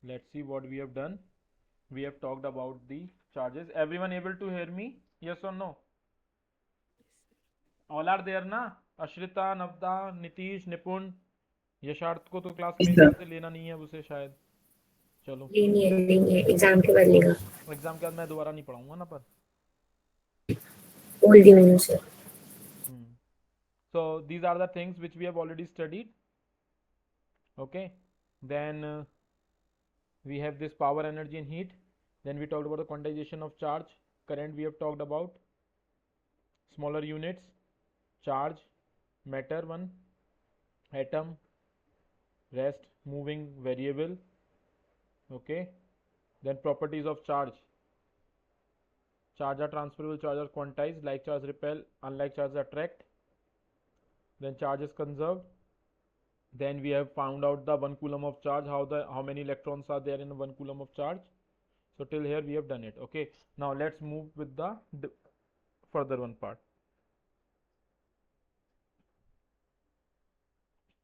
Let's see what we have done. We have talked about the charges. Everyone able to hear me? Yes or no? All are there ना? अश्रिता, नवदा, नीतीश, निपुण, यशार्थ को तो class में Yes, मेरे sir. से लेना नहीं है उसे शायद. चलो, लेनी है एग्जाम के बाद लेगा. एग्जाम के बाद मैं दोबारा नहीं पढ़ाऊंगा ना पर. बोल दी मैंने उसे. So these are the things which we have already studied. Okay, then we have this power, energy and heat. Then we talked about the quantization of charge. Current we have talked about. Smaller units, charge, matter one, atom, rest, moving variable. Okay, then properties of charge. Charge are transferable, charge are quantized, like charge repel, unlike charge attract. Then charge is conserved. Then we have found out the 1 coulomb of charge, how many electrons are there in 1 coulomb of charge. So till here we have done it. Okay, now let's move with the further one part.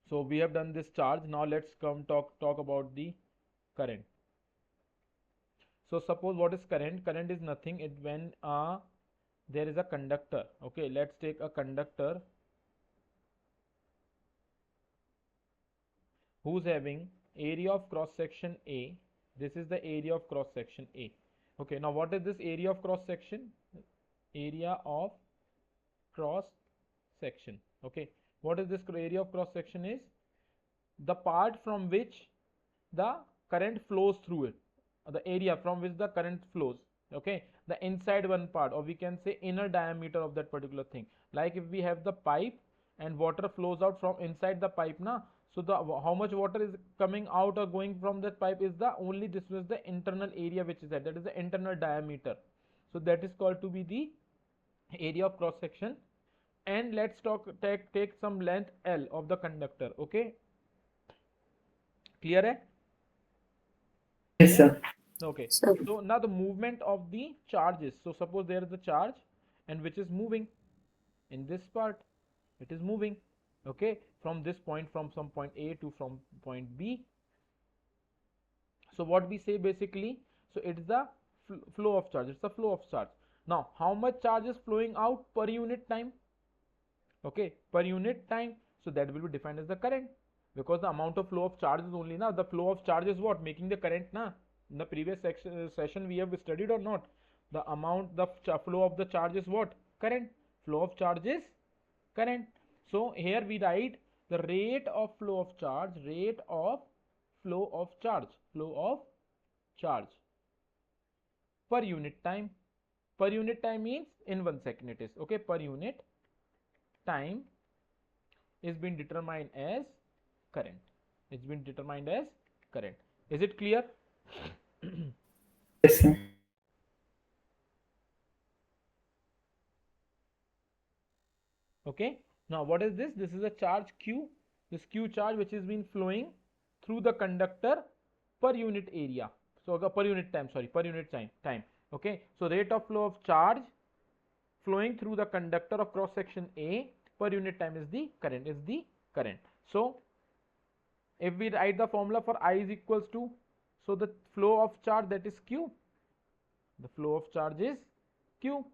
So we have done this charge. Now let's come talk about the current. So suppose what is current? Current is nothing. It when there is a conductor. Okay, let's take a conductor who's having area of cross section A. This is the area of cross section A. Okay, now what is this area of cross section? Area of cross section. Okay, what is this area of cross section? Is the part from which the current flows through it, the area from which the current flows. Okay, the inside one part, or we can say inner diameter of that particular thing. Like if we have the pipe and water flows out from inside the pipe na, so the how much water is coming out or going from that pipe is the only, this was the internal area which is that is the internal diameter. So that is called to be the area of cross section. And let's take some length L of the conductor. Okay, clear hai? Yes, sir. Okay, So so now the movement of the charges. So suppose there is a charge and which is moving in this part, it is moving. Okay, from this point, from some point A to from point B. So what we say basically, so it's the flow of charge, it's the flow of charge. Now how much charge is flowing out per unit time? Okay, per unit time. So that will be defined as the current, because the amount of flow of charge is only now the flow of charge is what making the current na. In the previous session we have studied or not, the amount, the flow of the charge is what? Current. Flow of charge is current. So here we write the rate of flow of charge, rate of flow of charge, flow of charge per unit time. Per unit time means in 1 second it is. Okay, per unit time is been determined as current. It's been determined as current. Is it clear? Yes, sir. Okay, now what is this? This is a charge Q. This Q charge which is been flowing through the conductor per unit area. So per unit time, sorry, per unit time. Okay, so rate of flow of charge flowing through the conductor of cross section A per unit time is the current. So if we write the formula for I is equals to, so the flow of charge, that is Q, the flow of charge is Q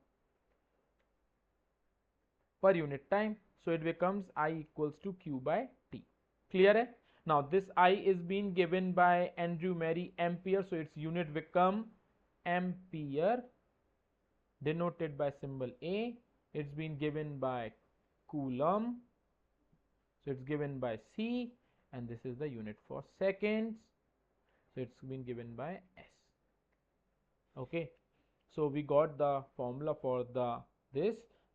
per unit time. So it becomes I equals to Q by T. Clear hai? Now this I is being given by Andrew Mary ampere, so its unit become ampere, denoted by symbol A. It's been given by coulomb, so it's given by C, and this is the unit for seconds, so it's been given by S. Okay, so we got the formula for the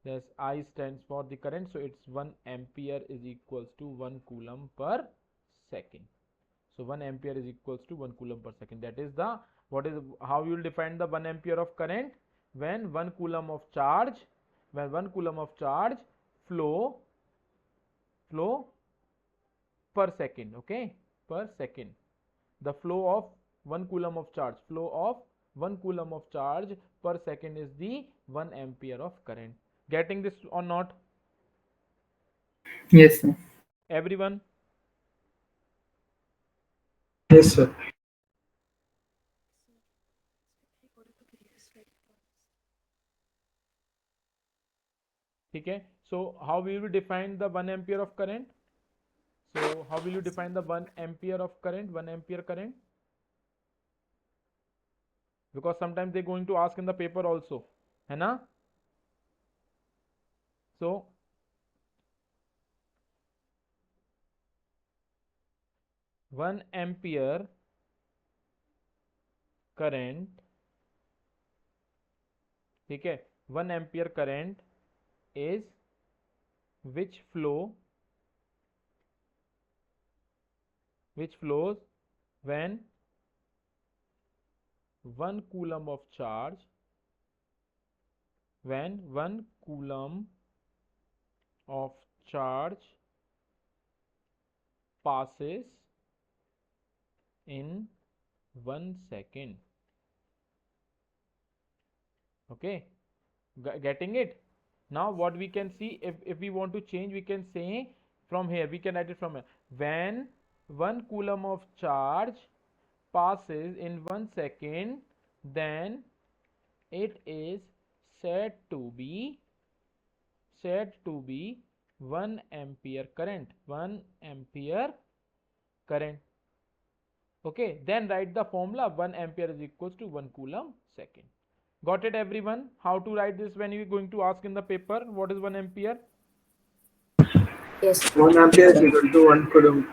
this I stands for the current, so it's 1 ampere is equals to 1 coulomb per second. So 1 ampere is equals to 1 coulomb per second. That is the, what is, how you will define the 1 ampere of current? When 1 coulomb of charge, when 1 coulomb of charge flow per second. Okay, per second. The flow of 1 coulomb of charge, flow of 1 coulomb of charge per second is the 1 ampere of current. Getting this or not? Yes, sir. Everyone? Yes, sir. ठीक है. So how will you define the 1 ampere of current? So how will you define the 1 ampere of current? 1 ampere current, because sometimes they're going to ask in the paper also, है ना? So 1 ampere current, ठीक है, 1 ampere current is which flows when 1 coulomb of charge, when 1 coulomb of charge passes in 1 second. Okay, getting it? Now what we can see, if we want to change, we can say from here, we can write it from here, when 1 coulomb of charge passes in 1 second, then it is said to be 1 ampere current. 1 ampere current. Okay, then write the formula. 1 ampere is equals to 1 coulomb second. Got it, everyone? How to write this when you are going to ask in the paper? What is 1 ampere? Yes. 1 ampere is equal to 1 coulomb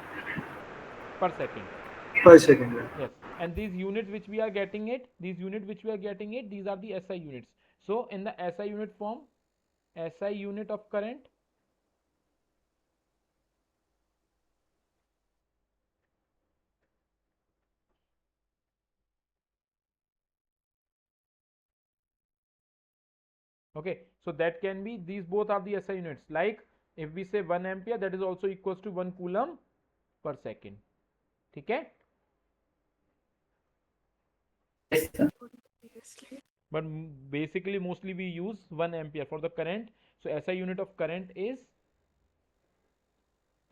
Per second. per second. Yes. And these units which we are getting it, these are the SI units. So in the SI unit form, SI unit of current, okay, so that can be, these both are the SI units. Like if we say 1 ampere, that is also equals to 1 coulomb per second. ठीक है? Yes, sir. But basically mostly we use 1 ampere for the current. So SI unit of current is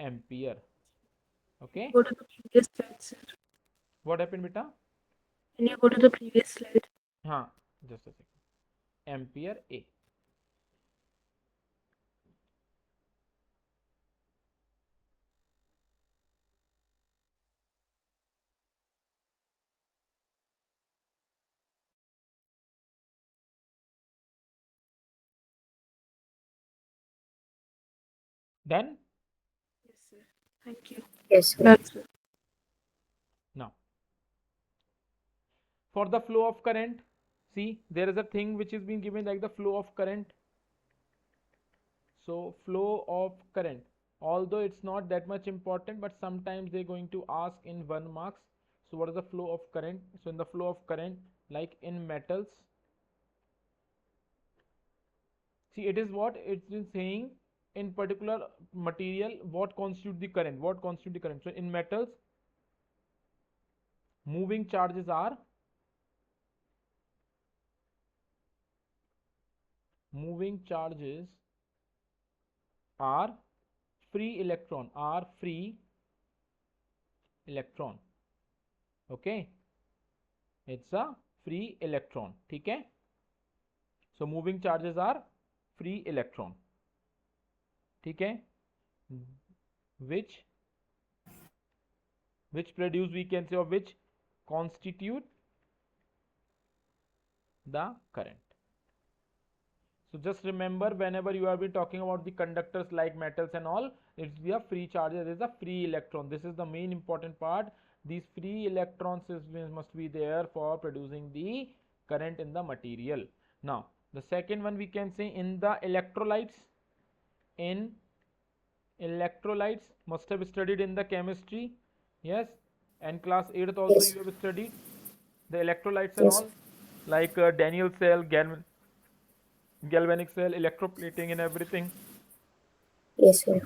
ampere. Okay, Go to the previous slide, sir. what happened, beta? Can you go to the previous slide? हाँ, just a second. Ampere A. Done? Yes, sir. Thank you. Yes, sir. Done, sir. Now, for the flow of current, see, there is a thing which is being given like the flow of current. So flow of current, although it's not that much important, but sometimes they're going to ask in 1 marks. So what is the flow of current? So in the flow of current, like in metals, see, it is what it's been saying in particular material, what constitute the current, so in metals, moving charges are free electron, okay, it's a free electron. ठीक है? So moving charges are free electron. ठीक है? which produce, we can say, or which constitute the current. So just remember, whenever you have been talking about the conductors like metals and all, it's the free charges, it is a free electron. This is the main important part. These free electrons must be there for producing the current in the material. Now the second one, we can say, in the electrolytes. In electrolytes, must have studied in the chemistry, yes, and class 8th also. Yes. You have studied the electrolytes and Yes. all, like Daniel cell, galvanic cell, electroplating and everything. Yes, sir.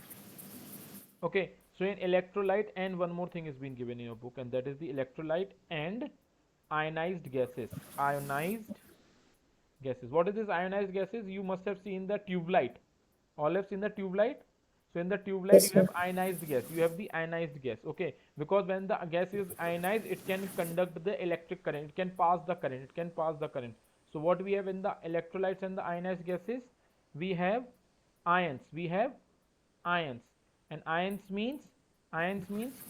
Okay, so in electrolyte, and one more thing has been given in your book, and that is the electrolyte and ionized gases. What is this ionized gases? You must have seen the tube light. All have seen the tube light. So in the tube light, Yes, you have sir. ionized gas. You have the ionized gas. Okay, because when the gas is ionized, it can conduct the electric current. It can pass the current. So what we have in the electrolytes and the ionized gases? We have ions. We have ions, and ions means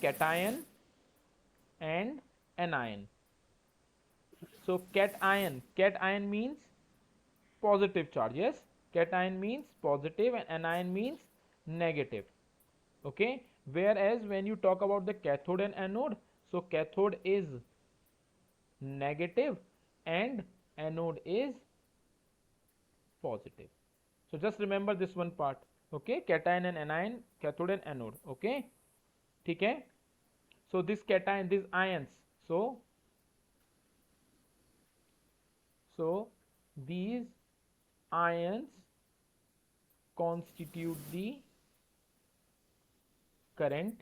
cation and anion. So cation means positive charge. Yes, cation means positive and anion means negative. Okay, whereas when you talk about the cathode and anode, so cathode is negative and anode is positive. So just remember this one part. Okay, cation and anion, cathode and anode. Okay, ठीक है. So this cation, these ions, so these ions constitute the current,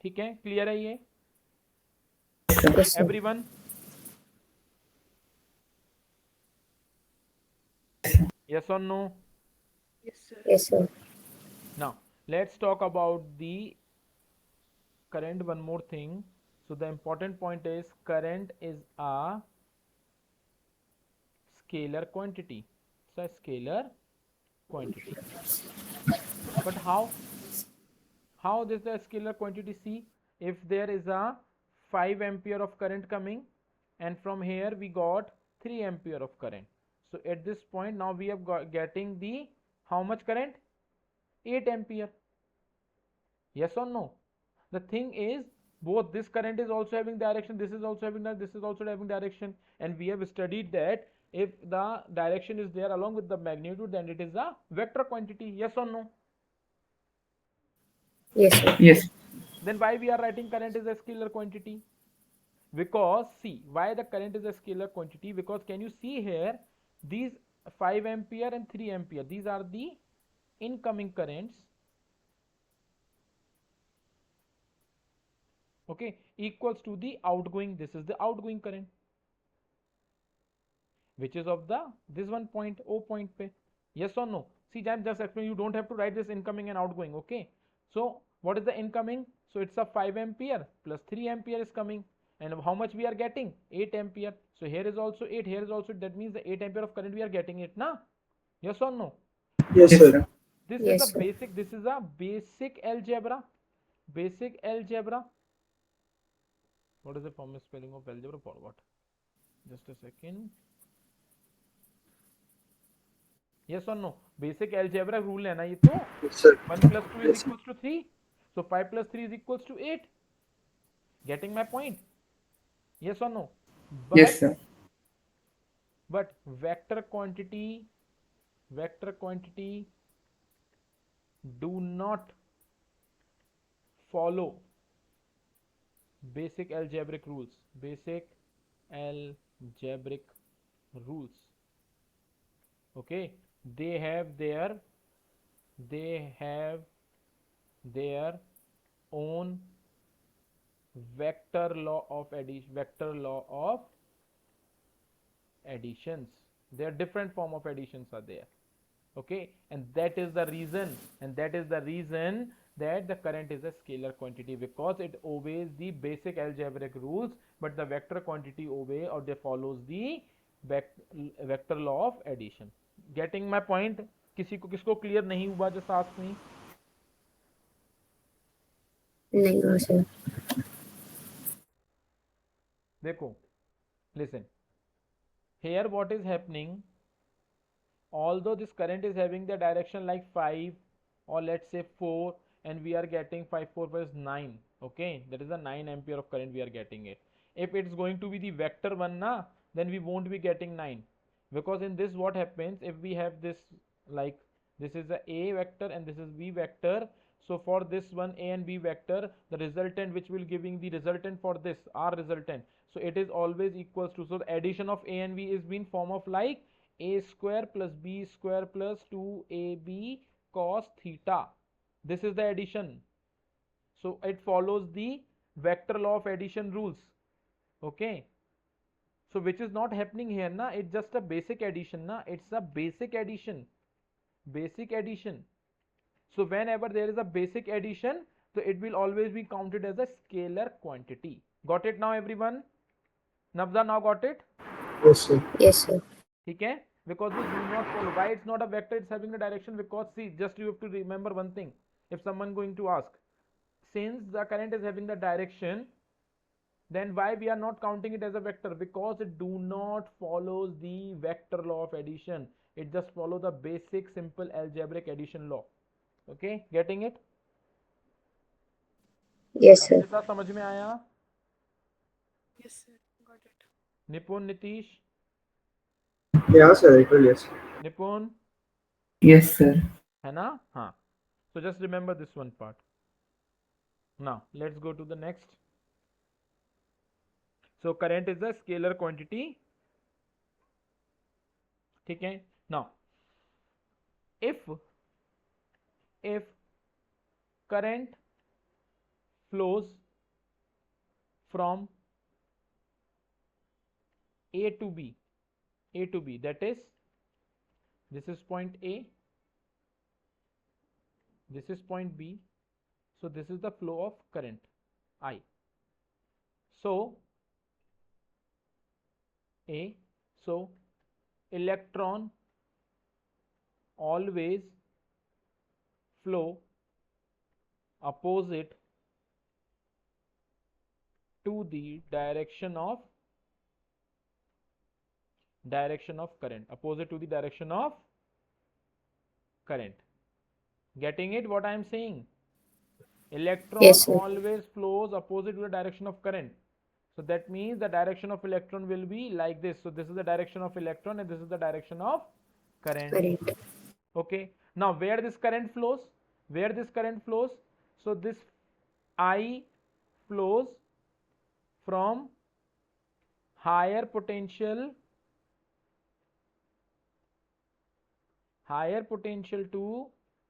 ठीक है. Clear है ये Yes, sir. Everyone? Yes or no? Yes, sir. Yes, sir. Now let's talk about the current. One more thing. So the important point is current is a scalar quantity. It's a scalar quantity. But how this is a scalar quantity? See, if there is a 5 ampere of current coming, and from here we got 3 ampere of current. So at this point now we have getting the how much current? 8 ampere. Yes or no? The thing is, both this current is also having direction, this is also having that, this is also having direction, and we have studied that if the direction is there along with the magnitude, then it is a vector quantity. Yes or no? Yes, sir. Yes. Then why we are writing current is a scalar quantity? Because see, why the current is a scalar quantity? Because can you see here, these 5 ampere and 3 ampere, these are the incoming currents, okay, equals to the outgoing. This is the outgoing current, which is of the this one point O point pe. Yes or no? See, I'm just explaining. You don't have to write this incoming and outgoing. Okay, so what is the incoming? So it's a 5 ampere plus 3 ampere is coming, and how much we are getting? 8 ampere. So here is also 8, here is also 8. That means the 8 ampere of current we are getting it na. Yes or no? Yes, sir. This Yes, is a sir. basic, this is a basic algebra. Basic algebra. What is the formal spelling of algebra? For what? Just a second. Yes or no? Basic algebra rule है ना ये तो. Yes, sir. 1 plus 2 is Yes, sir. equals to 3. So 5 plus 3 is equals to 8. Getting my point? Yes or no? But, Yes, sir. but vector quantity do not follow basic algebraic rules. Okay, they have their own vector law of additions. There are different form of additions are there. Okay, and that is the reason that the current is a scalar quantity, because it obeys the basic algebraic rules, but the vector quantity they follows the vector law of addition. Getting my point? किसको clear नहीं हुआ जो साथ में? नहीं हुआ sir. देखो, listen here, what is happening? Although this current is having the direction like 5 or let's say 4, and we are getting 5 4 plus 9. Okay, that is a 9 ampere of current we are getting it. If it's going to be the vector one na, then we won't be getting 9, because in this what happens, if we have this, like this is a A vector and this is B vector, so for this one A and B vector, the resultant which will giving the resultant for this R resultant, so it is always equals to, so the addition of A and B is being form of like a square plus b square plus 2ab cos theta. This is the addition. So it follows the vector law of addition rules. Okay, so which is not happening here na, it's just a basic addition na, it's a basic addition. So whenever there is a basic addition, so it will always be counted as a scalar quantity. Got it now everyone? Nabza now got it? Yes, sir. Yes, sir. ठीक है, because this do not follow. Why it's not a vector, it's having a direction? Because see, just you have to remember one thing. If someone going to ask, since the current is having the direction, then why we are not counting it as a vector? Because it do not follows the vector law of addition. It just follow the basic simple algebraic addition law. Okay, getting it? Yes, sir. अच्छे सा समझ में आया? Yes, sir. Got it. निपुण, Nitish, Yeah, sir. I told yes. निपुण, Yes, sir. है ना? हाँ. So just remember this one part. Now let's go to the next. So current is a scalar quantity. ठीक है? Now if current flows from A to B, that is, this is point A, this is point B, so this is the flow of current I. So electron always flow opposite to the direction of current, opposite to the direction of current. Getting it what I am saying? Electron Yes, sir. always flows opposite to the direction of current. So that means the direction of electron will be like this. So this is the direction of electron and this is the direction of current. Correct. Okay. Now where this current flows? So this I flows from higher potential to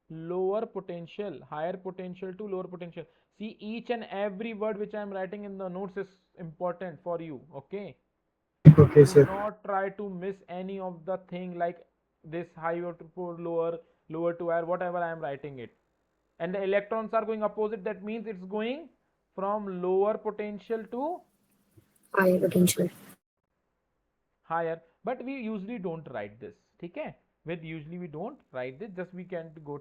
lower potential. See, each and every word which I am writing in the notes is important for you. Okay. Okay, Do sir. not try to miss any of the thing like this higher to lower to higher, whatever I am writing it. And the electrons are going opposite, that means it's going from lower potential to Higher potential. higher, but we usually don't write this. Okay, usually we don't write this, just we can go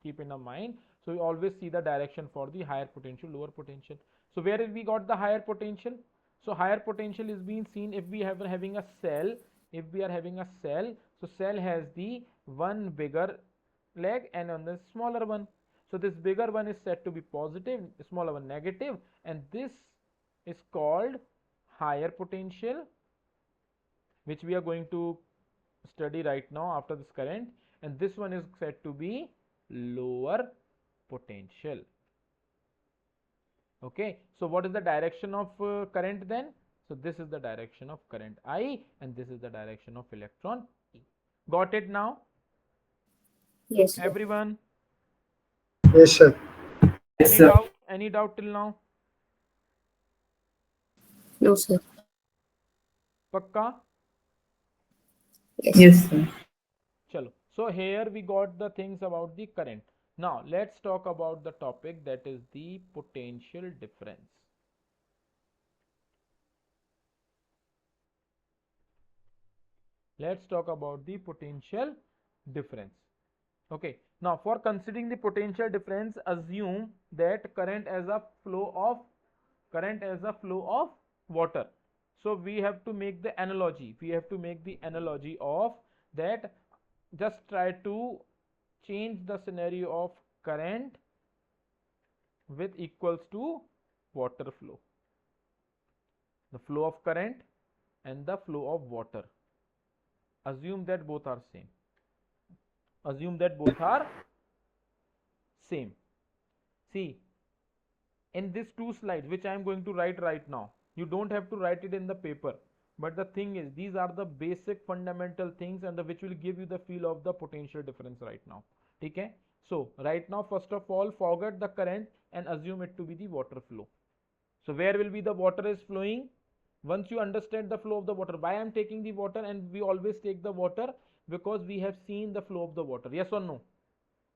keep in our mind. So we always see the direction for the higher potential, lower potential. So where we got the higher potential? So higher potential is being seen if we are having a cell. So cell has the one bigger leg and on the smaller one. So this bigger one is said to be positive, smaller one negative, and this is called higher potential, which we are going to study right now after this current, and this one is said to be lower potential. Okay, so what is the direction of current then? So this is the direction of current I and this is the direction of electron E. Got it now? Yes, sir. Everyone? Yes, sir. Yes, sir. Any doubt till now? No, sir. Pakka? Yes. Yes, sir. Chalo. So here we got the things about the current. Now let's talk about the topic, that is the potential difference. Let's talk about the potential difference. Okay, now for considering the potential difference, assume that current as a flow of water. So we have to make the analogy. Of that. Just try to change the scenario of current with equals to water flow. The flow of current and the flow of water. Assume that both are same. See, in these two slides which I am going to write right now, you don't have to write it in the paper, but the thing is, these are the basic fundamental things and which will give you the feel of the potential difference right now. Okay, so right now, first of all, forget the current and assume it to be the water flow. So where will be the water is flowing? Once you understand the flow of the water, why I am taking the water, and we always take the water because we have seen the flow of the water. Yes or no?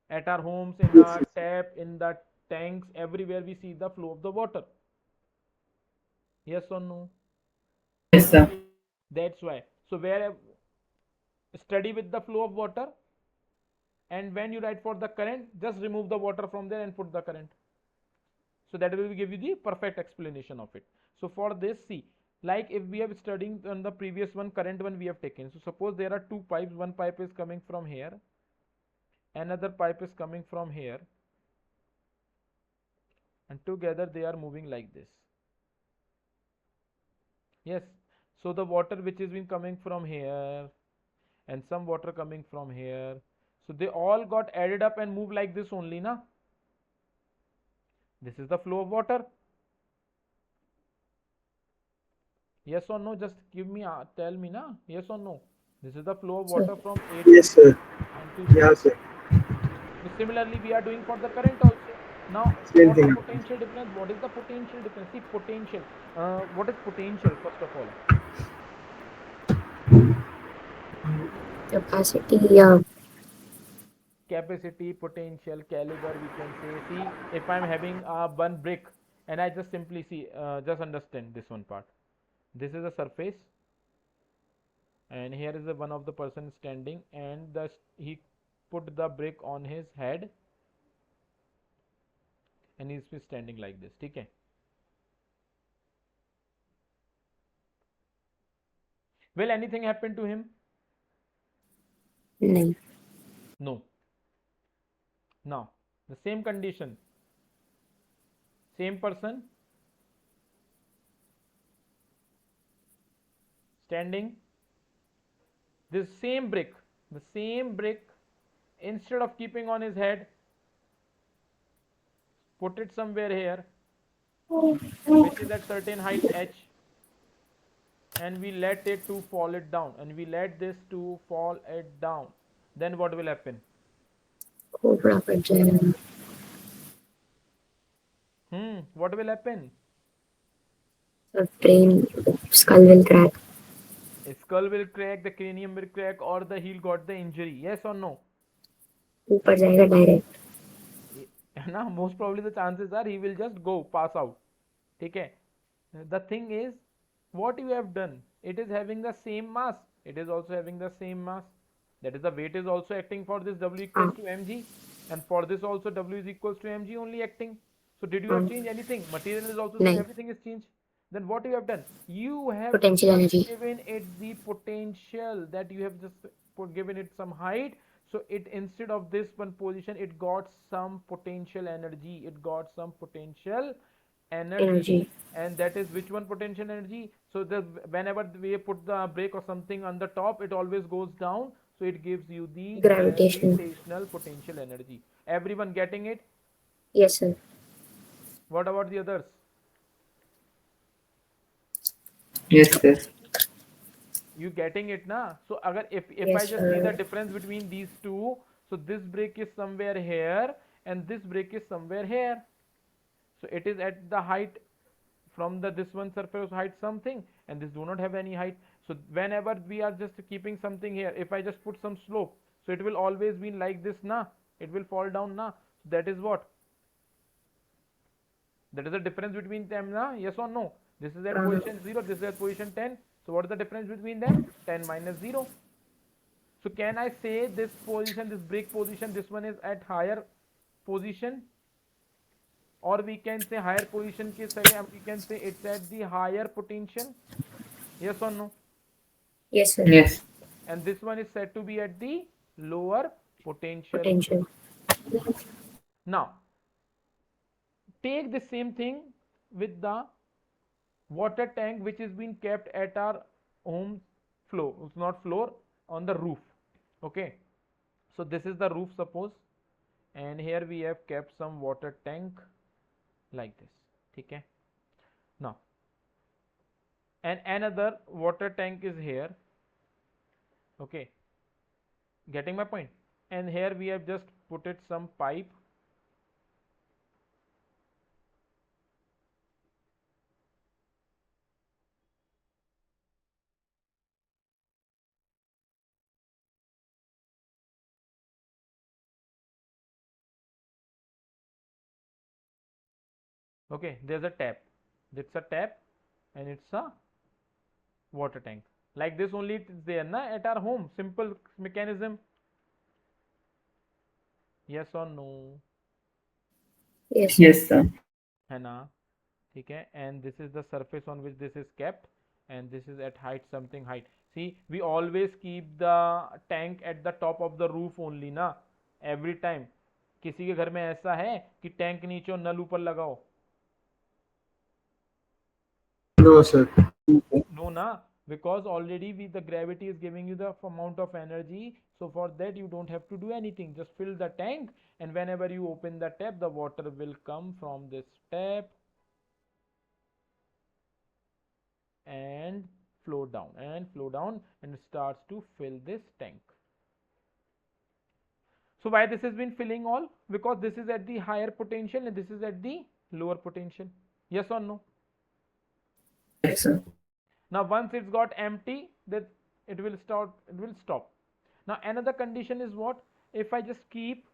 At our homes, in the tap, in the tanks, everywhere we see the flow of the water. Yes or no? Yes, sir. That's why. So where steady with the flow of water, and when you write for the current, just remove the water from there and put the current. So that will give you the perfect explanation of it. So for this, see, like if we have studying on the previous one, current one we have taken. So suppose there are two pipes, one pipe is coming from here, another pipe is coming from here, and together they are moving like this. Yes, so the water which is been coming from here and some water coming from here, so they all got added up and move like this only, na? This is the flow of water. Yes or no? Just give me, tell me, na? Yes or no? This is the flow of Sir. water from A to Yes, B sir. and to Yeah, C. sir. So similarly, we are doing for the current also. Now, Same for the thing happens. potential difference, what is the potential difference? See, potential. What is potential, first of all? Capacity, Capacity, potential, caliber, we can say. See, if I'm having one brick and I just simply see, just understand this one part. This is a surface, and here is the one of the person standing, and he put the brick on his head, and he's standing like this. Okay. Will anything happen to him? नहीं. No. Now, the same condition, same person standing, the same brick, instead of keeping on his head, put it somewhere here, which is at certain height h, and we let it to fall it down, and we let this to fall it down. Then what will happen? Cobra पर जाएगा. What will happen? So brain, skull will crack. A skull will crack, the cranium will crack, or the heel got the injury. Yes or no? ऊपर जाएगा direct. Now, most probably the chances are he will just go pass out. Okay. The thing is, what you have done, it is having the same mass. It is also having the same mass. That is, the weight is also acting for this W equals हाँ. to mg, and for this also W is equals to mg only acting. So did you have हाँ. changed anything? Material is also same. नहीं. Everything is changed. Then what you have done? You have Potential just energy. given it the potential, that you have just given it some height. So it, instead of this one position, it got some potential energy. It got some potential energy. Energy. And that is which one? Potential energy. So the, whenever we put the brake or something on the top, it always goes down. So it gives you the Gravitational. gravitational potential energy. Everyone getting it? Yes, sir. What about the others? Yes, sir. You getting it, na? So agar, if I Yes, just see the sir. difference between these two, so this brake is somewhere here and this brake is somewhere here. So it is at the height from the this one surface height something, and this do not have any height. So whenever we are just keeping something here, if I just put some slope, so it will always be like this, na? It will fall down, na? So that is what? That is the difference between them, na? Yes or no? This is at position 0, this is at position 10. So what is the difference between them? 10 minus 0. So can I say this position, this brake position, this one is at higher position, or we can say higher position के जगह we can say it's at the higher potential. Yes or no? Yes, sir. Yes. And this one is said to be at the lower potential. Potential. Now, take the same thing with the water tank which is being kept at our home floor. It's not floor, on the roof. Okay. So this is the roof, suppose, and here we have kept some water tank like this. Okay. Now, and another water tank is here. Okay. Getting my point? And here we have just put it some pipe. Okay, there's a tap. It's a tap and it's a water tank. Like this only it is there na at our home, simple mechanism. Yes or no? Yes, Yes, sir. sir. है ना? ठीक है, and this is the surface on which this is kept, and this is at height something height. See, we always keep the tank at the top of the roof only ना, every time. किसी के घर में ऐसा है कि tank नीचे और नल ऊपर लगाओ? No, sir. No na, because already the gravity is giving you the amount of energy, so for that you don't have to do anything, just fill the tank, and whenever you open the tap, the water will come from this tap and flow down and flow down and starts to fill this tank. So why this has been filling all? Because this is at the higher potential and this is at the lower potential. Yes or no? Yes, sir. Now once it's got empty, that it will stop. Now another condition is what? If I just keep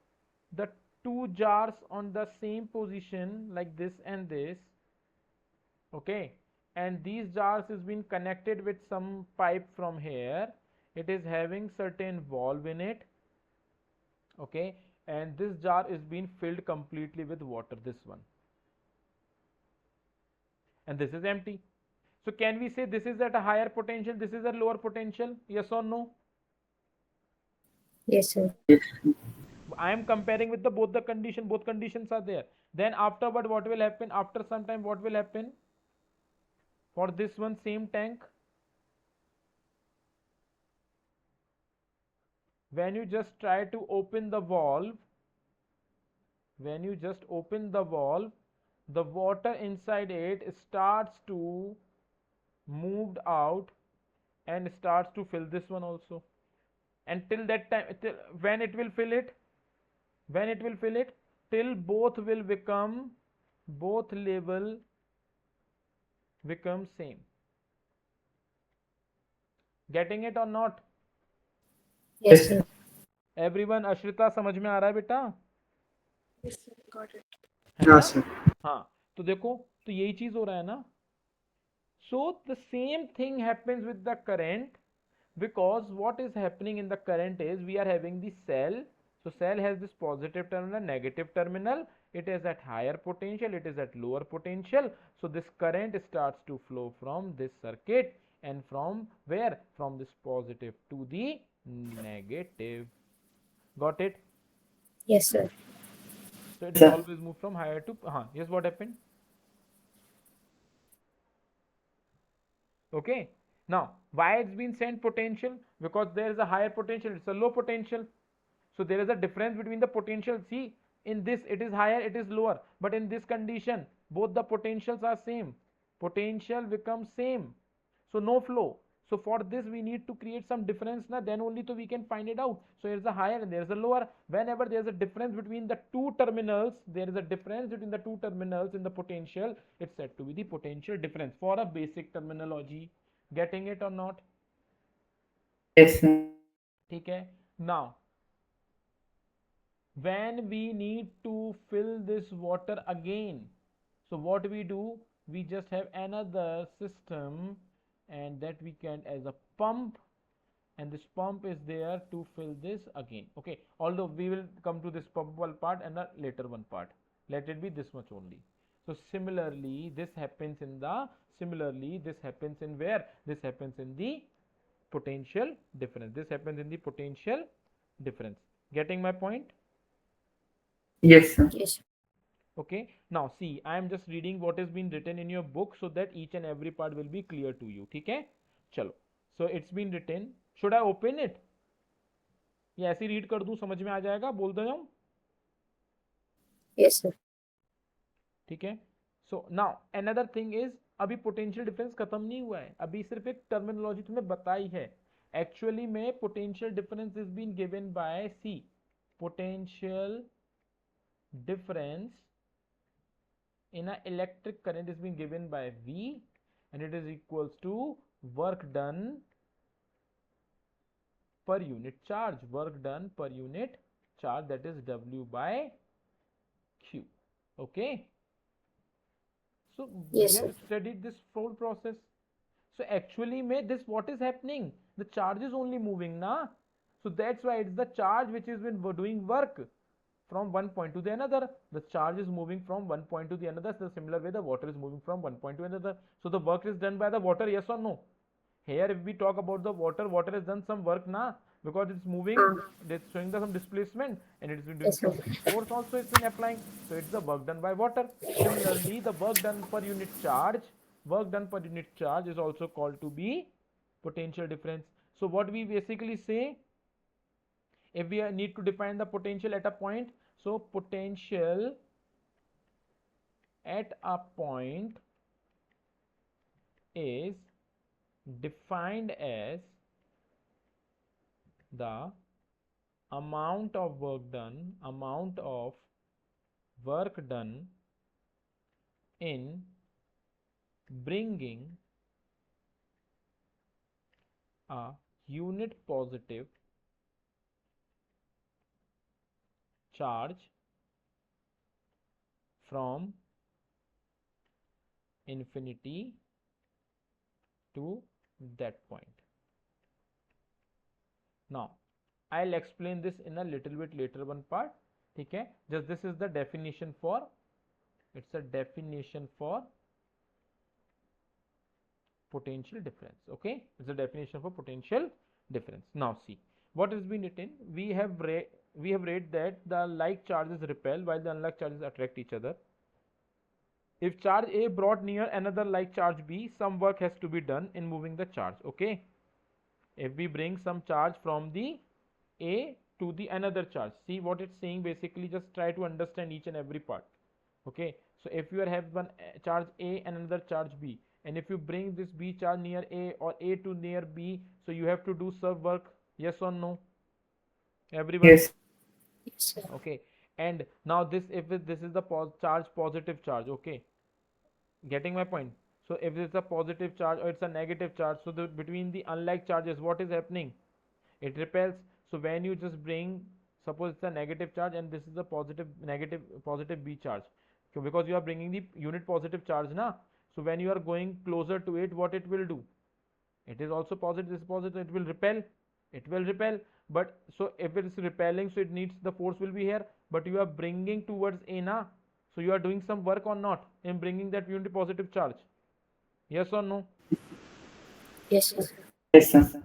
the two jars on the same position like this and this, okay, and these jars is been connected with some pipe from here, it is having certain valve in it, okay, and this jar is being filled completely with water, this one, and this is empty. So can we say this is at a higher potential, this is a lower potential? Yes or no? Yes, sir. I am comparing with the both conditions are there. Then afterward what will happen? After some time what will happen for this one same tank? When you just try to open the valve, when you just open the valve, the water inside it starts to moved out and starts to fill this one also. And till that time, when it will fill it, till both will become, both level become same. Getting it or not? Yes, sir. Everyone, Ashrita समझ में आ रहा है बेटा? Yes, sir. Got it. है Yeah, ना? sir. हाँ, तो देखो, तो यही चीज हो रहा है ना. So the same thing happens with the current, because what is happening in the current is we are having the cell. So cell has this positive terminal, negative terminal. It is at higher potential, it is at lower potential. So this current starts to flow from this circuit, and from where? From this positive to the negative. Got it? Yes, sir. So it will Sir. always move from higher to yes, what happened? Okay, now why it's been sent potential? Because there is a higher potential, it's a low potential. So there is a difference between the potential. See, in this it is higher, it is lower, but in this condition both the potentials are same, potential becomes same, so no flow. So for this we need to create some difference now, then only so we can find it out. So here is a higher and there is a lower. Whenever there is a difference between the two terminals, there is a difference between the two terminals in the potential, it's said to be the potential difference, for a basic terminology. Getting it or not? Yes, sir. ठीक है. Now when we need to fill this water again, so what we do, we just have another system, and that we can as a pump, and this pump is there to fill this again. Okay, although we will come to this pumpable part and a later one part, let it be this much only. So similarly this happens in the, similarly this happens in where? This happens in the potential difference, this happens in the potential difference. Getting my point? Yes, sir. Yes, sir. Okay, now see, I am just reading what has been written in your book so that each and every part will be clear to you. ठीक है, चलो. So it's been written. Should I open it? या ऐसे read कर दूं, समझ में आ जाएगा, बोल दो जाऊं? Yes, sir. ठीक है. So now another thing is, अभी पोटेंशियल डिफरेंस खत्म नहीं हुआ है, अभी सिर्फ एक टर्मिनोलॉजी तुम्हें बताई है. एक्चुअली में potential difference is been given by see, potential difference in a electric current is being given by V, and it is equals to work done per unit charge, work done per unit charge, that is W by Q. Okay, so Yes, we sir. have studied this whole process. So actually this what is happening? The charge is only moving, na? So that's why it's the charge which is been doing work from one point to the another. The charge is moving from one point to the another. So similar way the water is moving from one point to another. So the work is done by the water, yes or no? Here if we talk about the water has done some work now, because it's moving, it's showing the some displacement, and it's been doing Yes, sir. some force also, it's been applying. So it's the work done by water. Similarly, the work done per unit charge, is also called to be potential difference. So what we basically say, if we need to define the potential at a point, so potential at a point is defined as the amount of work done in bringing a unit positive charge from infinity to that point. Now I'll explain this in a little bit later one part. Okay, just this is the definition for, it's a definition for potential difference. Okay, it's a definition for potential difference. Now see what has been written. We have read that the like charges repel while the unlike charges attract each other. If charge A brought near another like charge B, some work has to be done in moving the charge. Okay, if we bring some charge from the A to the another charge, see what it's saying. Basically just try to understand each and every part. Okay, so if you have one charge A and another charge B, and if you bring this B charge near A or A to near B, so you have to do some work, yes or no, everyone? Yes. Yes, sir. Okay, and now this, if this is the charge, positive charge. Okay, getting my point? So if it's a positive charge or it's a negative charge, so between the unlike charges, what is happening? It repels. So when you just bring, suppose it's a negative charge and this is a positive B charge. So because you are bringing the unit positive charge na, so when you are going closer to it, what it will do? It is also positive, this is positive, it will repel. It will repel. But so if it is repelling, so it needs, the force will be here, but you are bringing towards A na, so you are doing some work or not in bringing that unit positive charge, yes or no? Yes, sir. Yes, sir.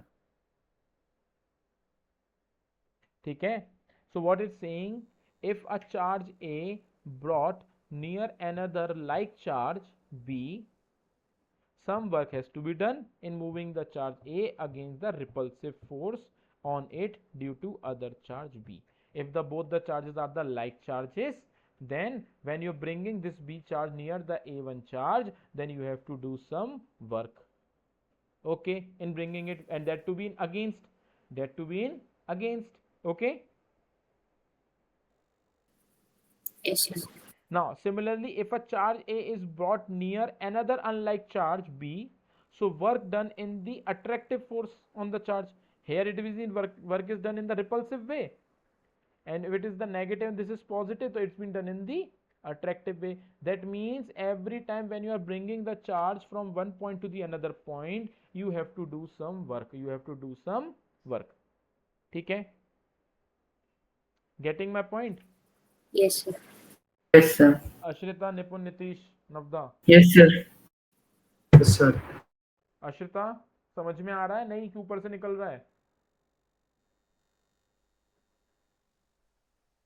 ठीक है. So what it's saying, if a charge A brought near another like charge B, some work has to be done in moving the charge A against the repulsive force on it due to other charge B. If the both the charges are the like charges, then when you're bringing this B charge near the A1 charge, then you have to do some work. Okay, in bringing it, and that to be in against, okay. Yes, sir. Now, similarly, if a charge A is brought near another unlike charge B, so work done in the attractive force on the charge. Here it is in work is done in the repulsive way. And if it is the negative and this is positive, so it's been done in the attractive way. That means every time when you are bringing the charge from one point to the another point, you have to do some work. Okay? Getting my point? Yes, sir. Yes, sir. Ashrita, Nipun, Nitish, Navda. Yes, sir. Yes, sir. Ashrita, समझ में आ रहा है नहीं कि ऊपर से निकल रहा है?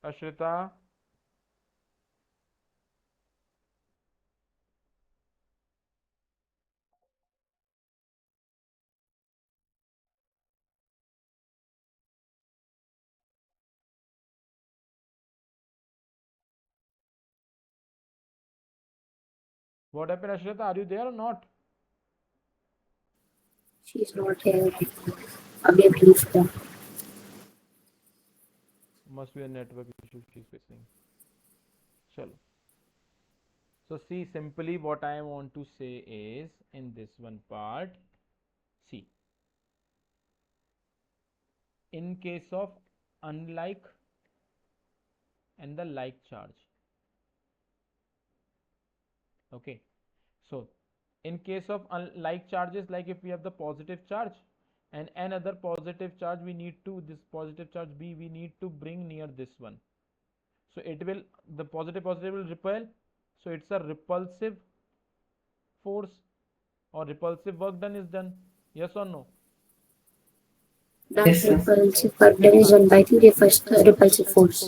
Ashrita, what happened, Ashrita? Are you there or not? She is not here. अभी अभी लिखता. Must be a network issue she's facing. Chalo. So see, simply what I want to say is, in this one part, see, in case of unlike and the like charge, okay, so In case of unlike charges, like if we have the positive charge and another positive charge, we need to, this positive charge B, we need to bring near this one. So it will, the positive will repel. So it's a repulsive force, or repulsive work done is done. Yes or no? The Yes, sir. repulsive work done is done by the repulsive force.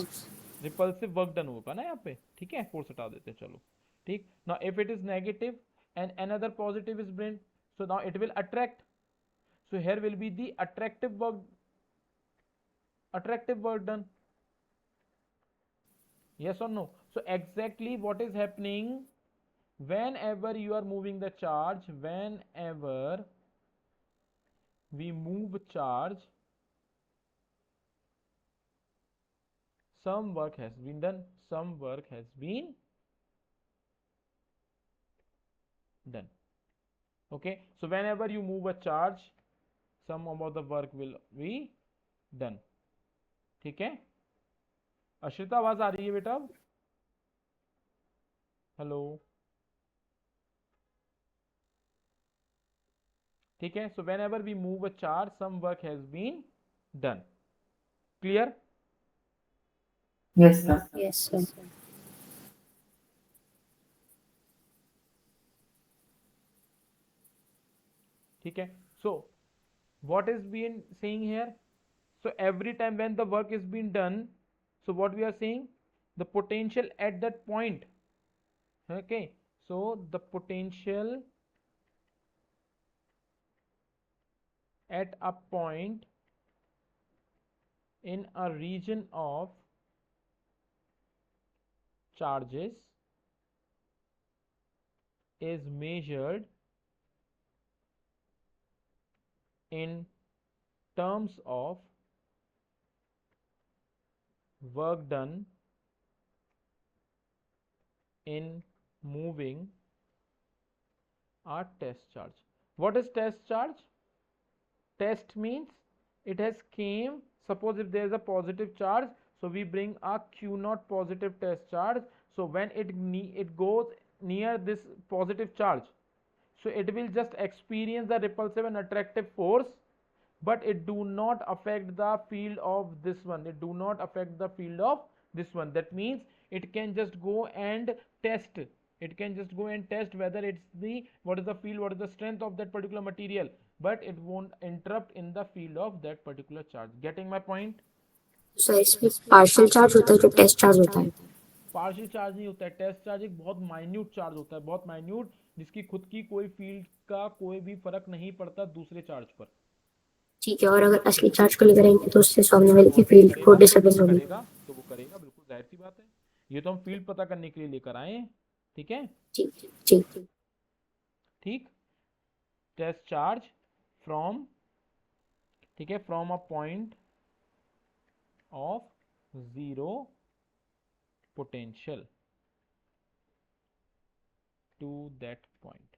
Repulsive work done होगा ना यहाँ पे, ठीक है, force हटा देते हैं, चलो ठीक ना. If it is negative and another positive is brain, so now it will attract. So here will be the attractive work done. Yes or no? So exactly what is happening whenever you are moving the charge, whenever we move charge, some work has been done, some work has been done. Okay, so whenever you move a charge, some of the work will be done. ठीक है, अश्रिता आवाज आ रही है बेटा? Hello, ठीक है. सो whenever we move a charge, some work has been done. Clear? Yes, sir. Yes, sir. ठीक है. So what is being saying here? So every time when the work is being done, so what we are saying, the potential at that point. Okay, so the potential at a point in a region of charges is measured in terms of work done in moving a test charge. What is test charge? Test means it has came, suppose if there is a positive charge, so we bring a q naught positive test charge. So when it goes near this positive charge, so it will just experience the repulsive and attractive force, but it do not affect the field of this one, it do not affect the field of this one. That means it can just go and test, it can just go and test whether it's the, what is the field, what is the strength of that particular material, but it won't interrupt in the field of that particular charge. Getting my point? Sir इसमें partial charge होता है जो test charge होता है. Partial charge नहीं होता है, test charge एक बहुत माइन्यूट चार्ज होता है, बहुत माइन्यूट, जिसकी खुद की कोई फील्ड का कोई भी फर्क नहीं पड़ता दूसरे चार्ज पर. ठीक है, और अगर असली चार्ज को लेकर आएंगे तो उससे सामने वाले की फील्ड को डिस्टर्बेंस होगी. तो वो करेगा, बिल्कुल जाहिर सी बात है. ये तो हम फील्ड पता करने के लिए लेकर आए हैं. ठीक है, ठीक ठीक ठीक. टेस्ट चार्ज फ्रॉम, ठीक है, from a point of zero potential to that point.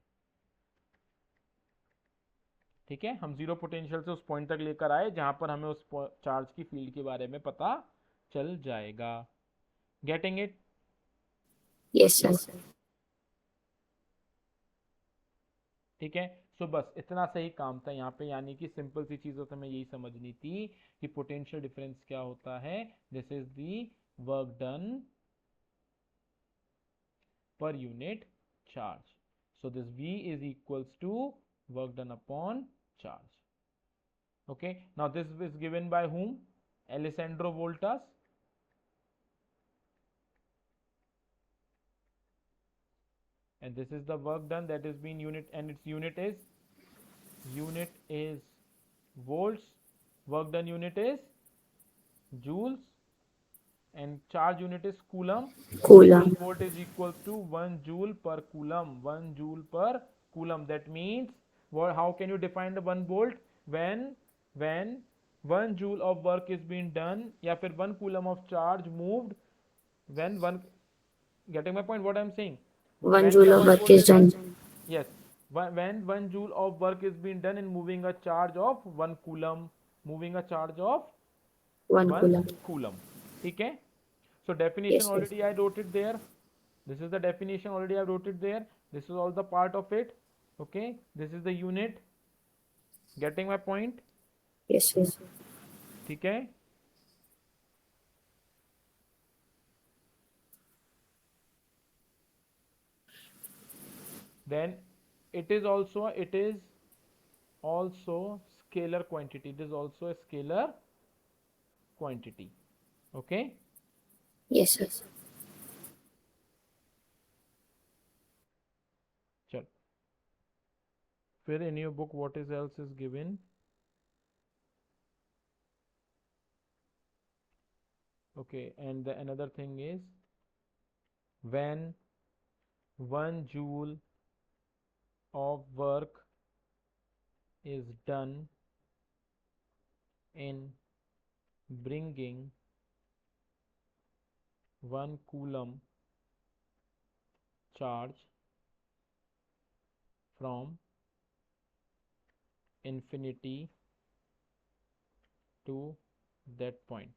ठीक है, हम जीरो पोटेंशियल से उस पॉइंट तक लेकर आए जहां पर हमें उस चार्ज की फील्ड के बारे में पता चल जाएगा. Getting it? Yes sir. ठीक है. सो बस इतना सही काम था यहाँ पे, यानी कि सिंपल सी चीज़ों से हमें यही समझनी थी कि पोटेंशियल डिफरेंस क्या होता है. This is the work done per unit charge. So this V is equals to work done upon charge. Okay, now this is given by whom? Alessandro Voltas. And this is the work done, that is being unit, and its unit is volts, work done unit is joules, and charge unit is coulomb. Coulomb. Volt is equal to 1 joule per coulomb. 1 joule per coulomb. That means, what, how can you define the 1 volt? When 1 joule of work is being done, या फिर 1 coulomb of charge moved, when one, getting my point, what I'm saying? 1 joule of work is done. Yes, when 1 joule of work is being done in moving a charge of 1 coulomb, moving a charge of 1 coulomb. ठीक है. So definition already I wrote it there. This is the definition already I wrote it there. This is all the part of it. Okay, this is the unit. Getting my point? Yes, sir. ठीक है? Then it is also scalar quantity. It is also a scalar quantity. Okay? Yes, sir. चल फिर in your book what is else is given? Okay, and the another thing is when 1 joule of work is done in bringing 1 coulomb charge from infinity to that point.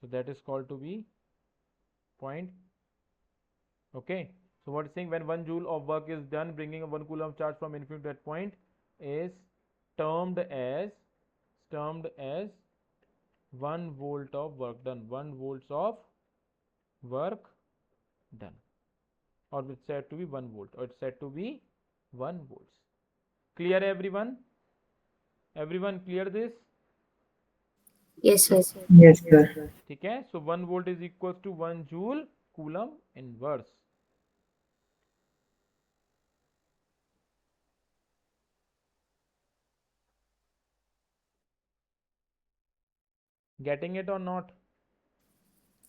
So that is called to be point. Okay, so what is saying, when 1 joule of work is done bringing a 1 coulomb charge from infinity to that point is termed as 1 volt of work done, 1 volts of work done, or it's said to be 1 volt, or it's said to be 1 volts. Clear everyone? Everyone clear this? Yes, sir. Yes, sir. ठीक है, so 1 volt is equals to 1 joule coulomb inverse. Getting it or not?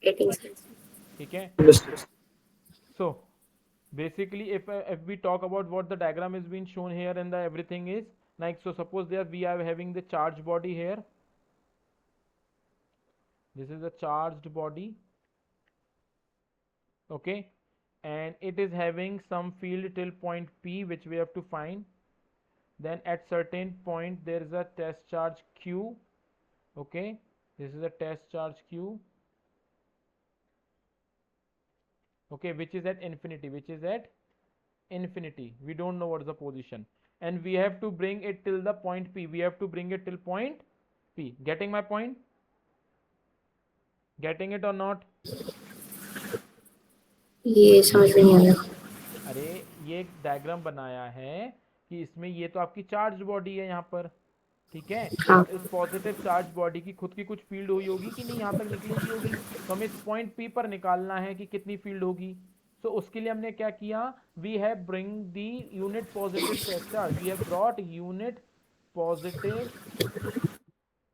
Getting, sir. ठीक है, Understood. so basically if we talk about what the diagram is being shown here and the everything is like, so suppose there we are having the charged body here. This is a charged body. Okay, and it is having some field till point P which we have to find. Then at certain point there is a test charge Q. Okay, this is a test charge Q. Okay, which is at infinity, we don't know what is the position, and we have to bring it till the point P. We have to bring it till point P. Getting my point? Getting it or not? ये समझ में नहीं आया. अरे ये एक diagram बनाया है कि इसमें ये तो आपकी चार्ज बॉडी है यहाँ पर, ठीक है, हाँ. और इस पॉजिटिव चार्ज बॉडी की खुद की कुछ फील्ड हुई होगी कि नहीं, यहाँ तक निकलेगी होगी, तो हमें इस पॉइंट पी पर निकालना है कि कितनी फील्ड होगी. तो उसके लिए हमने क्या किया, we have bring the unit positive test charge, we have brought unit positive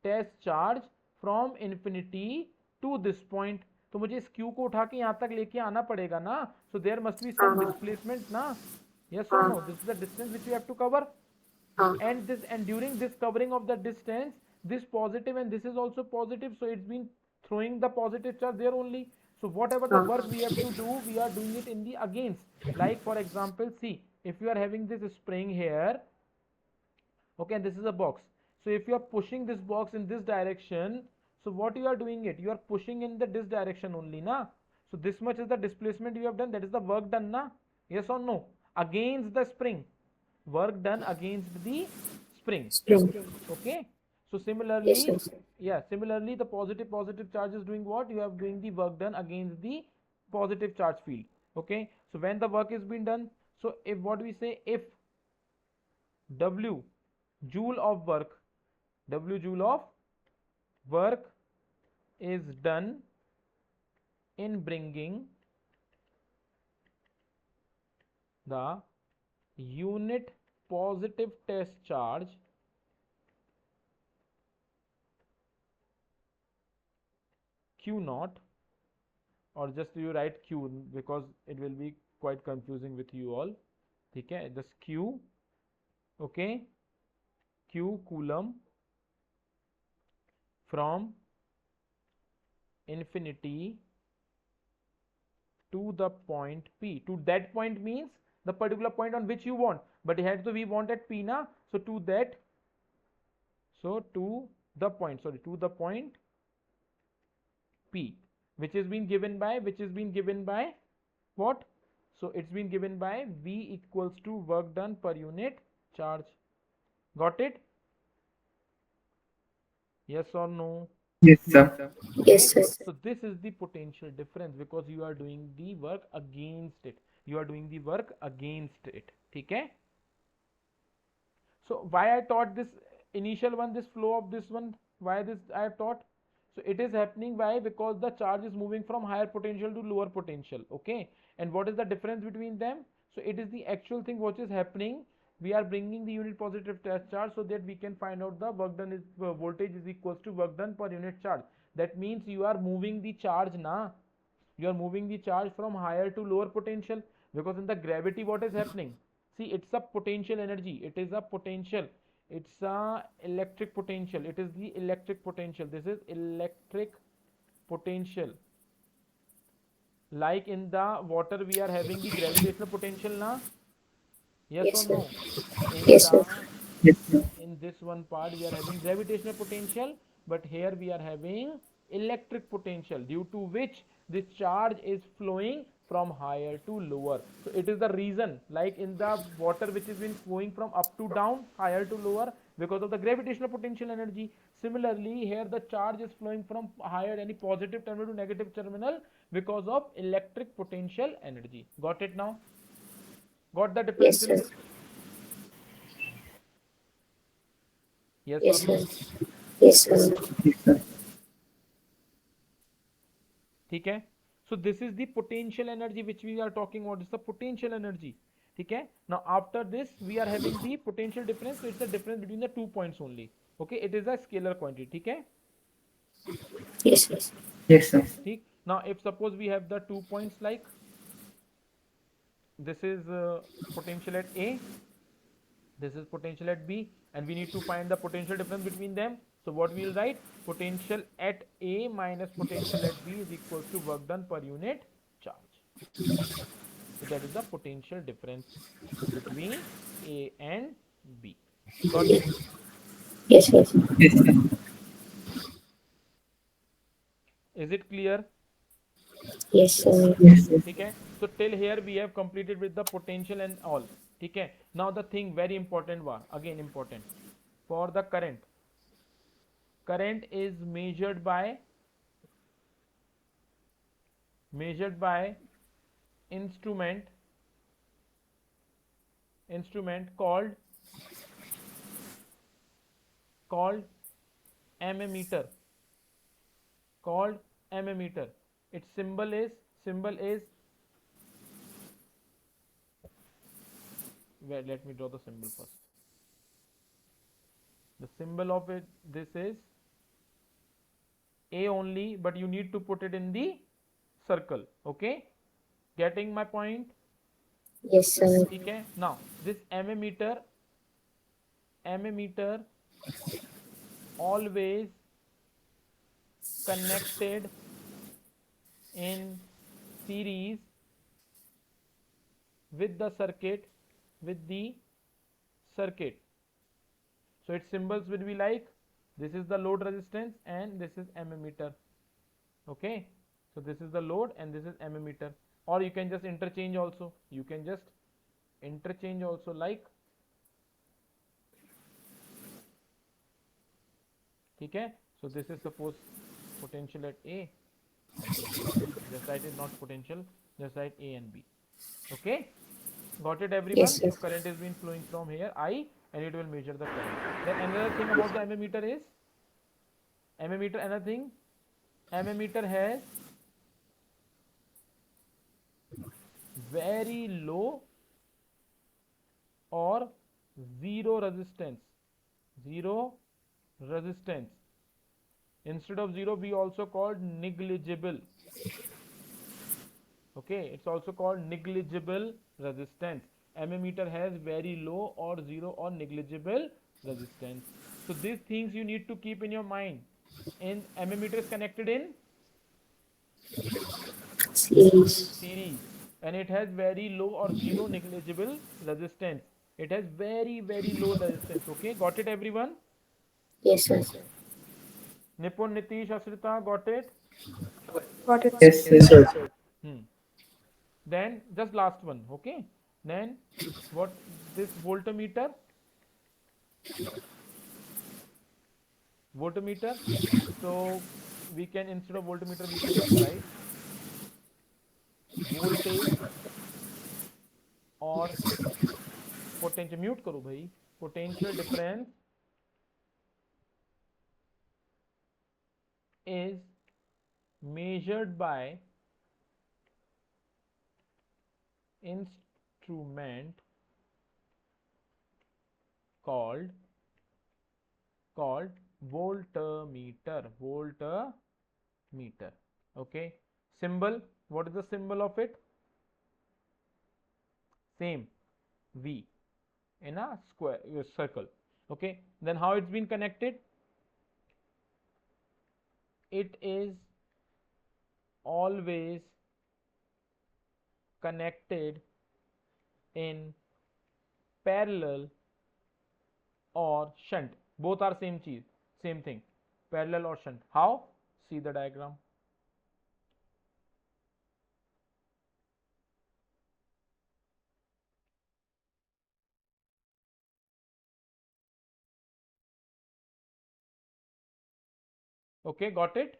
test charge from infinity to this point. तो मुझे इस क्यू को उठा के यहाँ तक लेके आना पड़ेगा ना, so there must be some displacement ना. यस और no? This is the distance which you have to cover, and during this covering of the distance, this positive and this is also positive, so it's been throwing the positive charge there only. So whatever the work we have to do, we are doing it in the against. Like for example, see, if you are having this spring here, okay, and this is a box, so if you are pushing this box in this direction, so what you are doing it, you are pushing in the this direction only na. So this much is the displacement you have done, that is the work done na. Yes or no? Against the spring, work done against the spring. Spring. Okay, so Yes, similarly, sir. yeah, similarly the positive charge is doing what, you have doing the work done against the positive charge field. Okay, so when the work is being done, so if what we say, if W joule of work, W joule of work is done in bringing the unit positive test charge Q naught, or just you write Q because it will be quite confusing with you all. ठीक है, just Q. Okay, Q coulomb from infinity to the point P. To that point means the particular point on which you want, but it has to be want at P na, so to that, so to the point, sorry, to the point P, which is being given by what, So it's been given by V equals to work done per unit charge. Got it? Yes or no? Yes, sir. Okay, Yes, sir. so this is the potential difference because you are doing the work against it. You are doing the work against it. Okay. So why I taught this initial one, this flow of this one, why this I have taught? So it is happening why? Because the charge is moving from higher potential to lower potential. Okay, and what is the difference between them? So it is the actual thing which is happening. We are bringing the unit positive test charge so that we can find out the work done is voltage is equals to work done per unit charge. That means you are moving the charge na, you are moving the charge from higher to lower potential, because in the gravity what is happening? See, it's a potential energy, it is a potential, it's a electric potential, it is the electric potential, this is electric potential. Like in the water we are having the gravitational potential na, yes or Yes, sir. no? In Yes, the sir. Yes, sir. in this one part we are having gravitational potential, but here we are having electric potential, due to which this charge is flowing from higher to lower. So it is the reason, like in the water which has been flowing from up to down, higher to lower, because of the gravitational potential energy. Similarly here the charge is flowing from higher, any positive terminal to negative terminal, because of electric potential energy. Got it now? Got the difference Yes, in sir. this? Yes or Yes, no? sir. Yes, sir. Yes, sir. ठीक है. So this is the potential energy which we are talking about. It's the potential energy. ठीक है. Now after this we are having the potential difference. So it's the difference between the 2 points only. Okay, it is a scalar quantity. ठीक है. Yes, sir. Yes, sir. ठीक. Now if suppose we have the 2 points, like this is potential at A, this is potential at B, and we need to find the potential difference between them. So what we will write? Potential at A minus potential at B is equals to work done per unit charge. So that is the potential difference between A and B. Got it? Yes, sir. Yes, sir. Is it clear? Yes, sir. Yes, sir. Okay. So till here we have completed with the potential and all. Okay. Now the thing very important one, again important, for the current. Current is measured by instrument called ammeter. Called ammeter. Its symbol is wait, let me draw the symbol first. The symbol of it, this is A only, but you need to put it in the circle. Okay, getting my point? Yes, sir. Okay. Now this ammeter always connected in series with the circuit. So its symbols will be like, this is the load resistance and this is ammeter. Okay, so this is the load and this is ammeter. Or you can just interchange also, like, okay. So this is suppose potential at A, just write it, not potential, just write A and B. Okay, got it everyone? Yes, sir. So current is been flowing from here I, and it will measure the current. Then another thing about the ammeter is, another thing, ammeter has very low or zero resistance. Instead of zero we also called negligible. Okay, it's also called negligible resistance. Ammeter has very low or zero or negligible resistance. So these things you need to keep in your mind. And ammeter is connected in series, and it has very low or zero negligible resistance. It has very low resistance. Okay, got it everyone? Yes, sir. Nipun, Nitish, Asrita, got it? Got it. Yes, Yes, sir. sir. Hmm. Then just last one, okay? Then what this voltmeter, so we can, instead of voltmeter, we can just write voltage or potential, mute करो भाई, potential difference is measured by instrument called voltmeter. Okay, symbol, what is the symbol of it? Same, V in a square circle. Okay, then how it's been connected? It is always connected in parallel or shunt. Both are same cheese, same thing, parallel or shunt. How? See the diagram. Okay, got it?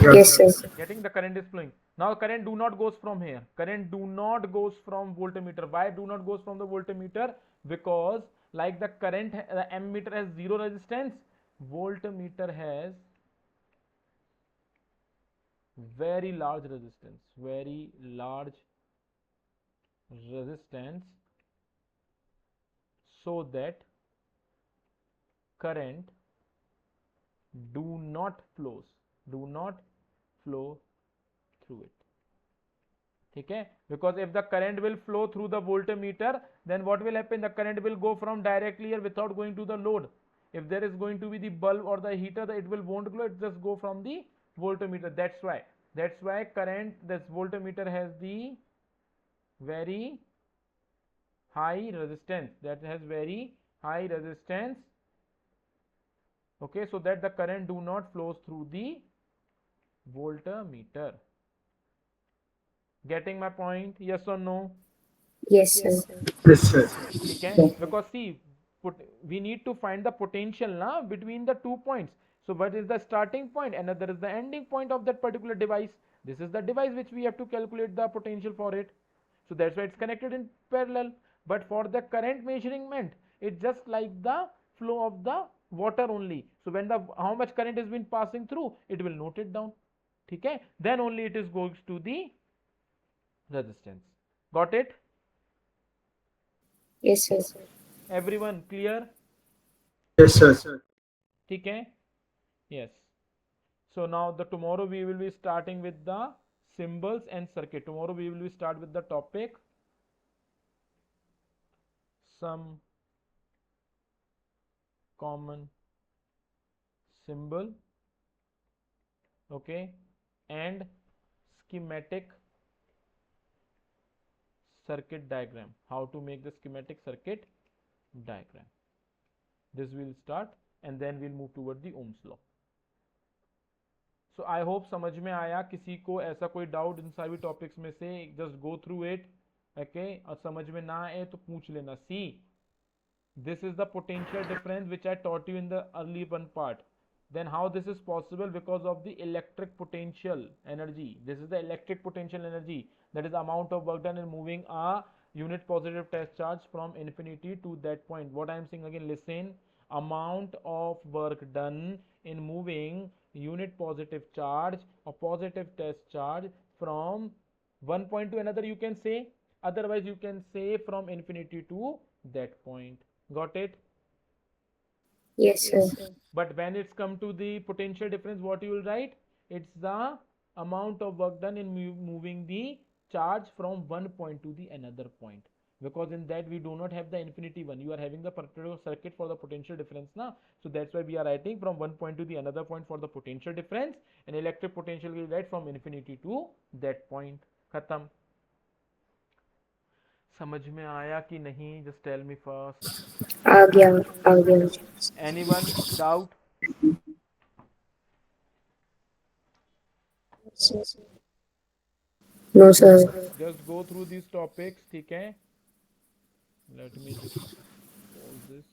Yes, sir. Getting? The current is flowing. Now current do not goes from here, current do not goes from voltmeter. Why do not goes from the voltmeter? Because like the current, the ammeter has zero resistance, voltmeter has very large resistance, so that current do not flow through it. ठीक है? Because if the current will flow through the voltmeter, then what will happen? The current will go from directly here without going to the load. If there is going to be the bulb or the heater, it will won't glow, it just go from the voltmeter. That's why current, this voltmeter has the very high resistance, okay, so that the current do not flows through the voltmeter. Getting my point? Yes or no? Yes, sir. Yes, sir. ठीक है? Because see, we need to find the potential na between the 2 points. So what is the starting point? Another is the ending point of that particular device. This is the device which we have to calculate the potential for it. So that's why it's connected in parallel. But for the current measurement, it's just like the flow of the water only. So when the how much current has been passing through, it will note it down. ठीक है? Then only it is goes to the resistance. Got it? Yes, sir. Everyone clear? Yes, sir. ठीक है? Yes. So now the tomorrow we will be starting with the symbols and circuit. Tomorrow we will be start with the topic some common symbol, okay, and schematic circuit diagram. How to make the schematic circuit diagram. This will start and then we'll move toward the Ohm's law. So I hope समझ में आया. किसी को ऐसा कोई doubt in सभी topics में से, just go through it, okay, और समझ में ना आए तो पूछ लेना. सी, this is the potential difference which I taught you in the early one part. Then how this is possible? Because of the electric potential energy. This is the electric potential energy, that is the amount of work done in moving a unit positive test charge from infinity to that point. What I am saying again, listen, amount of work done in moving unit positive charge or positive test charge from one point to another, you can say, otherwise you can say from infinity to that point. Got it? Yes, sir. But when it's come to the potential difference, what you will write? It's the amount of work done in moving the charge from one point to the another point. Because in that we do not have the infinity one. You are having the particular circuit for the potential difference now. So that's why we are writing from one point to the another point for the potential difference. And electric potential will write from infinity to that point. Khatam. समझ में आया कि नहीं? Just tell me first. आ गया. Anyone doubt? No sir. Just go through these topics, ठीक है? Let me just pause this.